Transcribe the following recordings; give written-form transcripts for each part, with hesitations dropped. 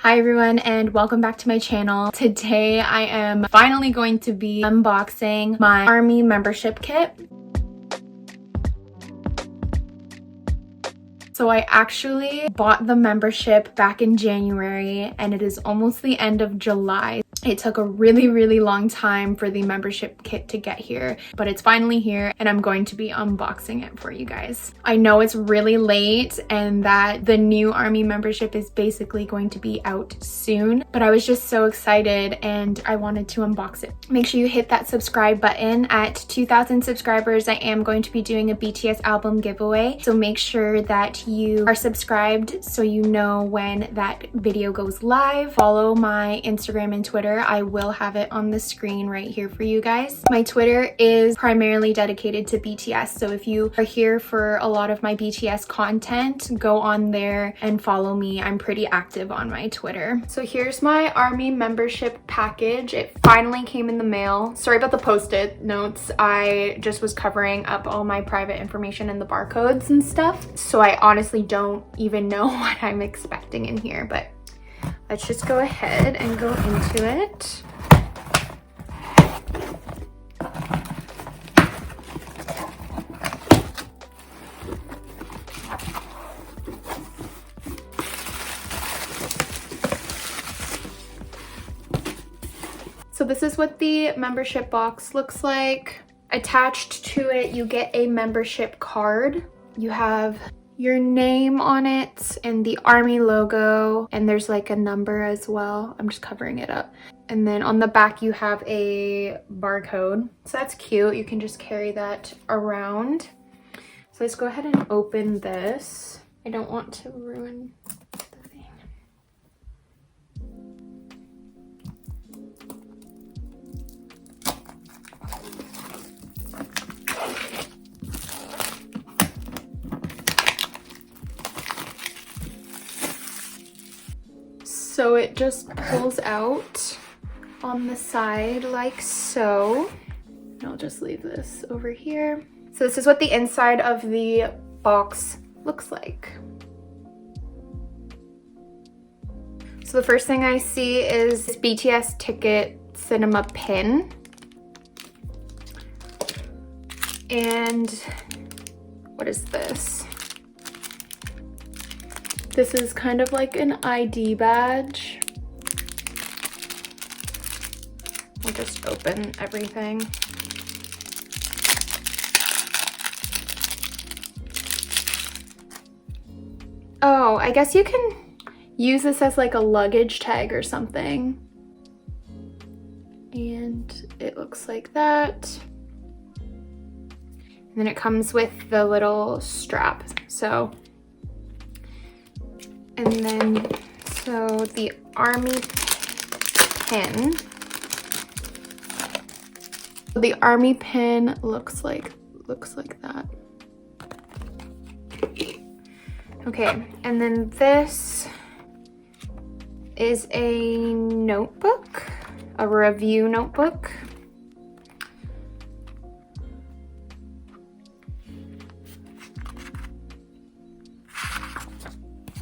Hi everyone and welcome back to my channel. Today I am finally going to be unboxing my army membership kit. So I actually bought the membership back in January and it is almost the end of July. It took a really long time for the membership kit to get here, but it's finally here and I'm going to be unboxing it for you guys. I know it's really late and that the new army membership is basically going to be out soon, but I was just so excited and I wanted to unbox it. Make sure you hit that subscribe button. At 2,000 subscribers, I am going to be doing a BTS album giveaway, so make sure that you are subscribed so you know when that video goes live. Follow my Instagram and Twitter. I will have it on the screen right here for you guys. My Twitter is primarily dedicated to BTS, so if you are here for a lot of my BTS content, go on there and follow me. I'm pretty active on my Twitter. So here's my army membership package. It finally came in the mail. Sorry about the post-it notes. I just was covering up all my private information and the barcodes and stuff, so I honestly don't even know what I'm expecting in here, but let's just go ahead and go into it. So this is what the membership box looks like. Attached to it, you get a membership card. You have your name on it and the army logo, and there's like a number as well. I'm just covering it up. And then on the back you have a barcode. So that's cute. You can just carry that around. So let's go ahead and open this. I don't want to ruin the thing. So it just pulls out on the side like so. I'll just leave this over here. So this is what the inside of the box looks like. So the first thing I see is this BTS ticket cinema pin. And what is this? This is kind of like an ID badge. We'll just open everything. Oh, I guess you can use this as like a luggage tag or something. And it looks like that. And then it comes with the little strap. And then, so the army pin. The army pin looks like that. Okay, and then this is a notebook, a review notebook.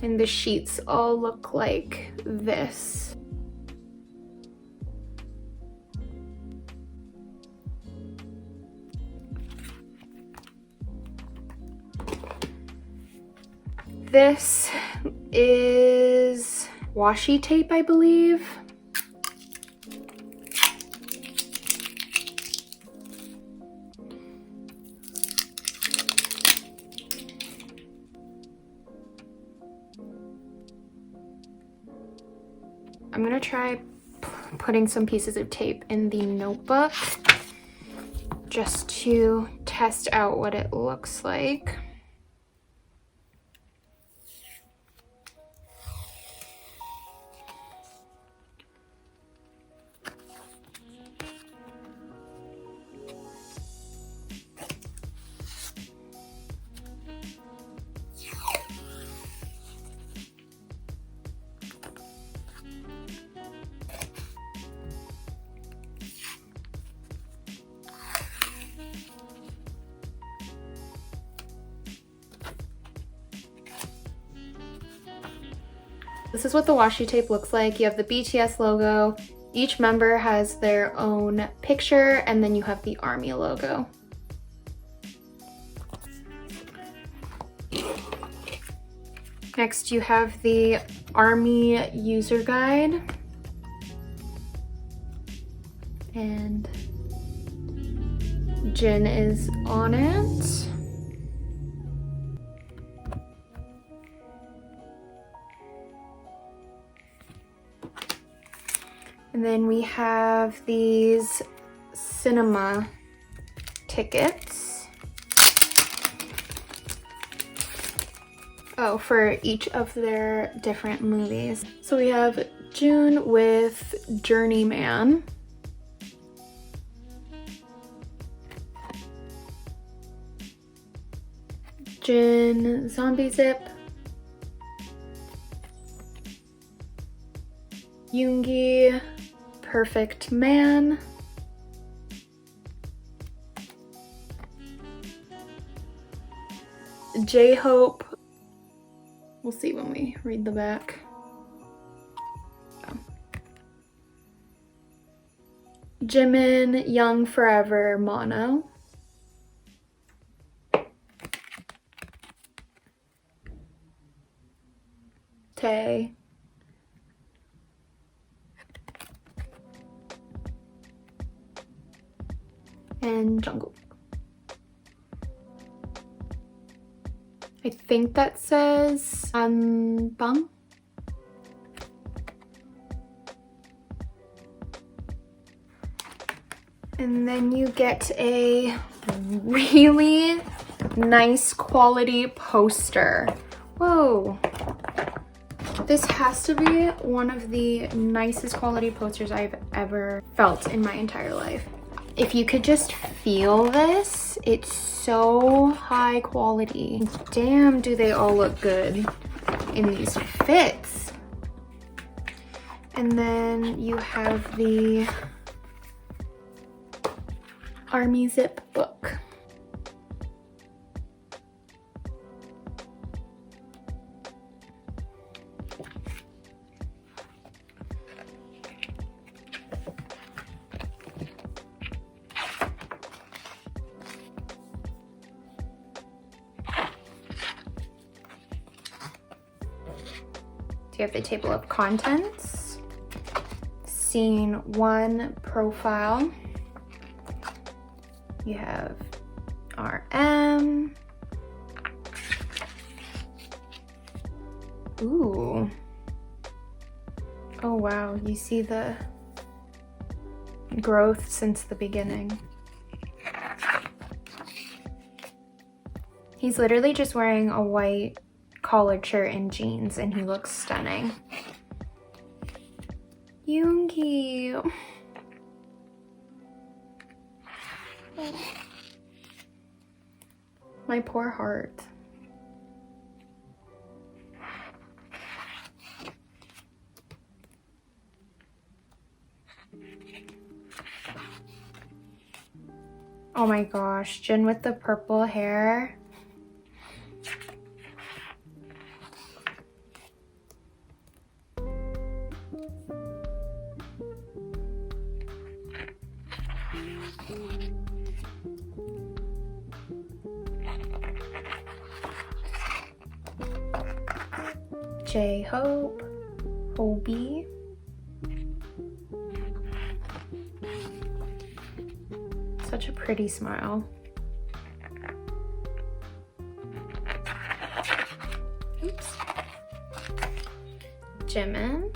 And the sheets all look like this. This is washi tape, I believe. I'm gonna try putting some pieces of tape in the notebook just to test out what it looks like. This is what the washi tape looks like. You have the BTS logo. Each member has their own picture, and then you have the ARMY logo. Next, you have the ARMY user guide. And Jin is on it. And then we have these cinema tickets. Oh, for each of their different movies. So we have June with Journeyman. Jin, Zombie Zip. Yoongi, Perfect Man. J-Hope. We'll see when we read the back. Oh. Jimin, Young Forever, Mono. Tae. And Jungkook. I think that says Anbang. And then you get a really nice quality poster. Whoa. This has to be one of the nicest quality posters I've ever felt in my entire life. If you could just feel this, it's so high quality. Damn, do they all look good in these fits. And then you have the ARMY zip book. You have the table of contents, scene 1 profile. You have RM. Ooh. Oh wow, you see the growth since the beginning. He's literally just wearing a white collared shirt and jeans, and he looks stunning. Yoongi. My poor heart. Oh my gosh, Jin with the purple hair. J-Hope, Hobie, such a pretty smile. Oops. Jimin.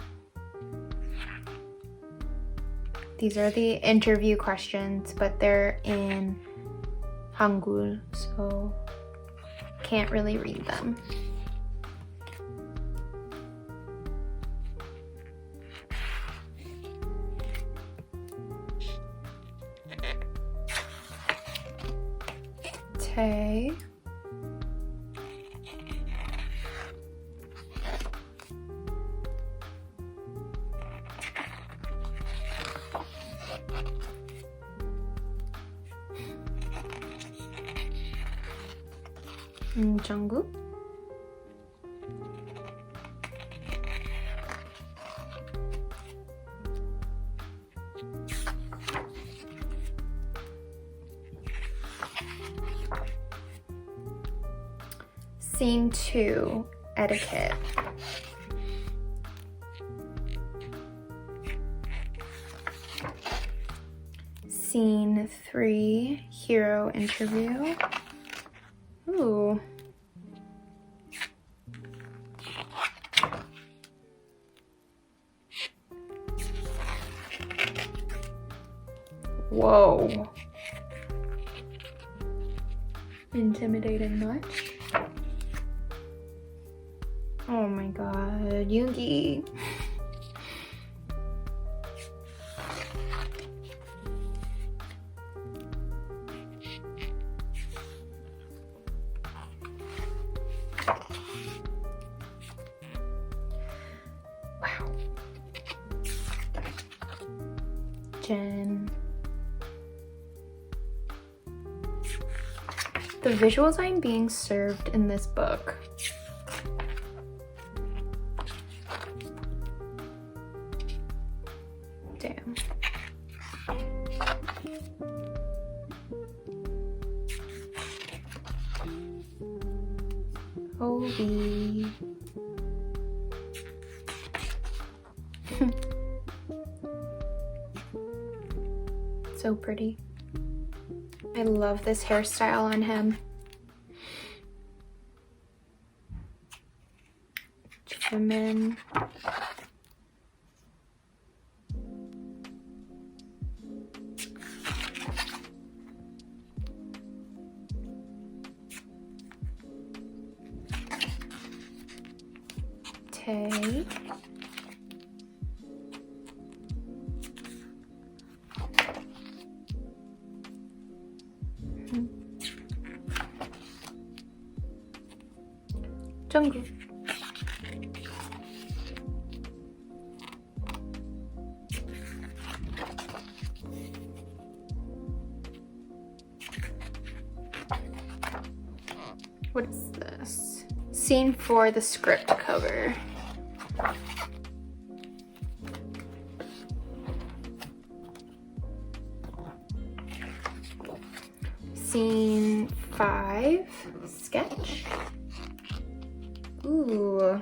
These are the interview questions, but they're in Hangul, so can't really read them. Tae. Jungkook. Scene 2, etiquette. Scene 3, hero interview. Ooh. Whoa. Intimidating much? Oh my god, Yoongi. Wow. Jen. The visuals I'm being served in this book. Damn. Holy. So pretty. I love this hairstyle on him. Jimin. Tay. Jungkook. What is this? Scene 4, the script cover. Scene 5, sketch. Ooh,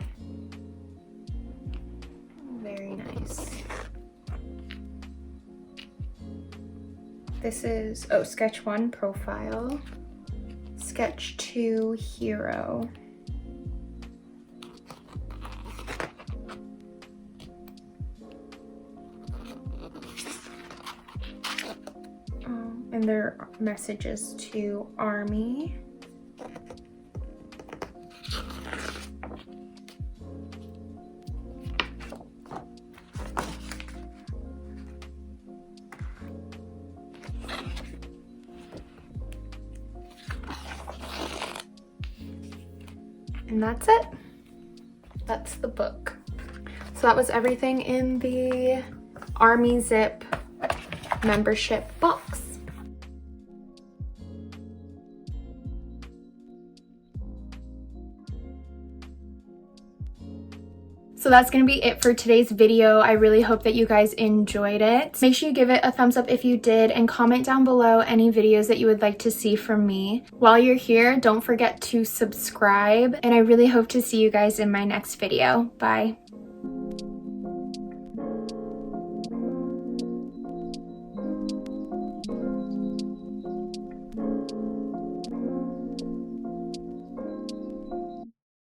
very nice. This is, oh, sketch 1, profile. Sketch 2, hero. And their messages to ARMY. And that's it. That's the book. So that was everything in the ARMY Zip membership box. So that's going to be it for today's video. I really hope that you guys enjoyed it. Make sure you give it a thumbs up if you did, and comment down below any videos that you would like to see from me. While you're here, don't forget to subscribe, and I really hope to see you guys in my next video. Bye.